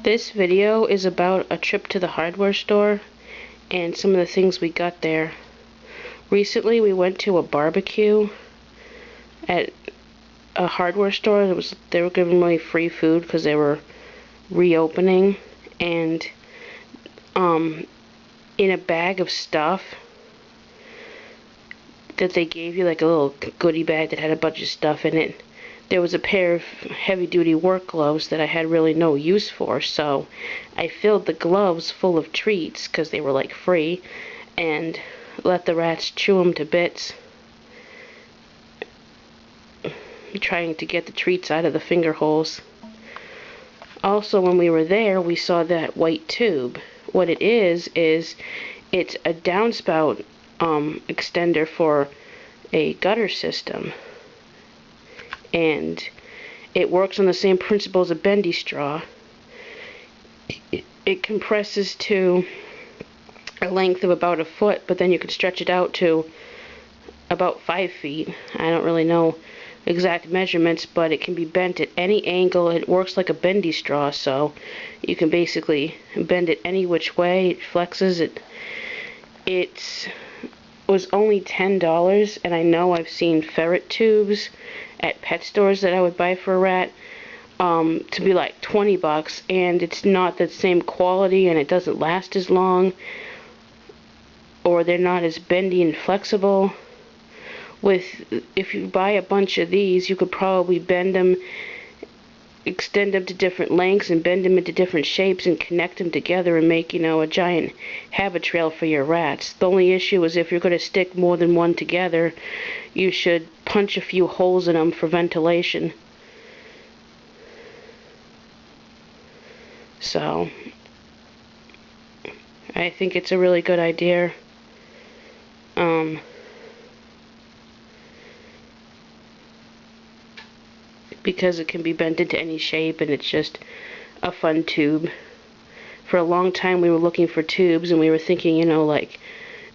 This video is about a trip to the hardware store and some of the things we got there. Recently we went to a barbecue at a hardware store. They were giving away free food because they were reopening, and in a bag of stuff that they gave you, like a little goodie bag that had a bunch of stuff in it, there was a pair of heavy-duty work gloves that I had really no use for, so I filled the gloves full of treats because they were like free and let the rats chew them to bits, trying to get the treats out of the finger holes. Also, when we were there, we saw that white tube. What it is it's a downspout extender for a gutter system, and it works on the same principle as a bendy straw. It compresses to a length of about a foot, but then you can stretch it out to about 5 feet. I don't really know exact measurements, but it can be bent at any angle. It works like a bendy straw, so you can basically bend it any which way. It flexes. It was only $10, and I know I've seen ferret tubes at pet stores that I would buy for a rat to be like $20, and it's not the same quality, and it doesn't last as long, or they're not as bendy and flexible. If you buy a bunch of these, you could probably bend them, extend them to different lengths, and bend them into different shapes and connect them together and make, a giant habit trail for your rats. The only issue is if you're going to stick more than one together, you should punch a few holes in them for ventilation. So, I think it's a really good idea. Because it can be bent into any shape, and it's just a fun tube. For a long time we were looking for tubes, and we were thinking, like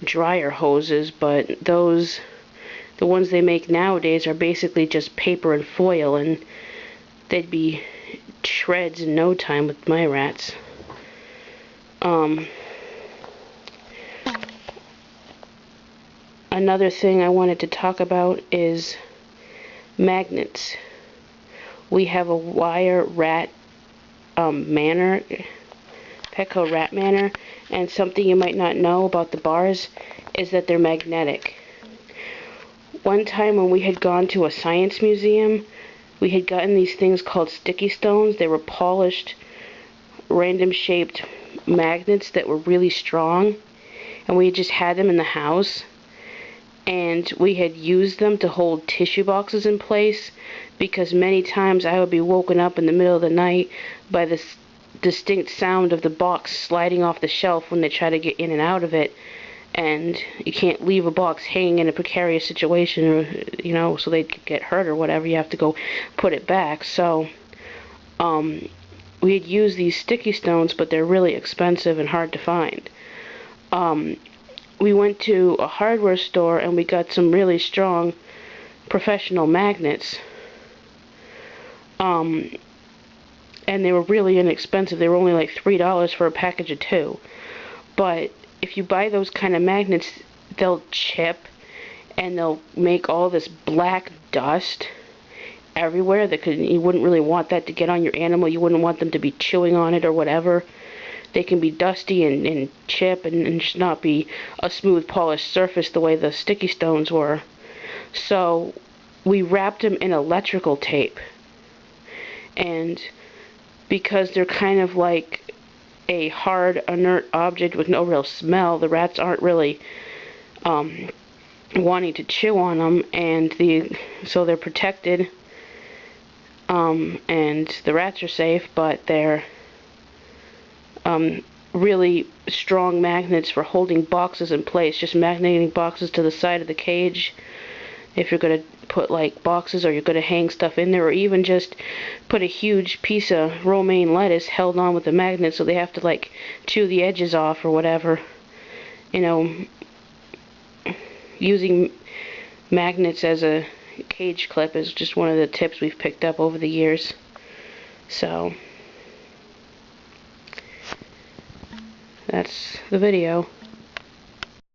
dryer hoses, but the ones they make nowadays are basically just paper and foil, and they'd be shreds in no time with my rats. Another thing I wanted to talk about is magnets. We have a wire rat manor, Petco rat manor, and something you might not know about the bars is that they're magnetic. One time when we had gone to a science museum, we had gotten these things called sticky stones. They were polished, random shaped magnets that were really strong, and we had just had them in the house, and we had used them to hold tissue boxes in place, because many times I would be woken up in the middle of the night by this distinct sound of the box sliding off the shelf when they try to get in and out of it, and you can't leave a box hanging in a precarious situation, or so they could get hurt or whatever. You have to go put it back. So we had used these sticky stones, but they're really expensive and hard to find. We went to a hardware store and we got some really strong professional magnets. And they were really inexpensive. They were only like $3 for a package of 2. But if you buy those kind of magnets, they'll chip, and they'll make all this black dust everywhere you wouldn't really want that to get on your animal. You wouldn't want them to be chewing on it or whatever. They can be dusty and chip and just not be a smooth polished surface the way the sticky stones were. So we wrapped them in electrical tape, and because they're kind of like a hard, inert object with no real smell, the rats aren't really wanting to chew on them, and so they're protected, and the rats are safe, but they're really strong magnets for holding boxes in place, just magnetting boxes to the side of the cage. If you're going to put like boxes, or you're going to hang stuff in there, or even just put a huge piece of romaine lettuce held on with a magnet so they have to like chew the edges off or whatever. Using magnets as a cage clip is just one of the tips we've picked up over the years. So that's the video.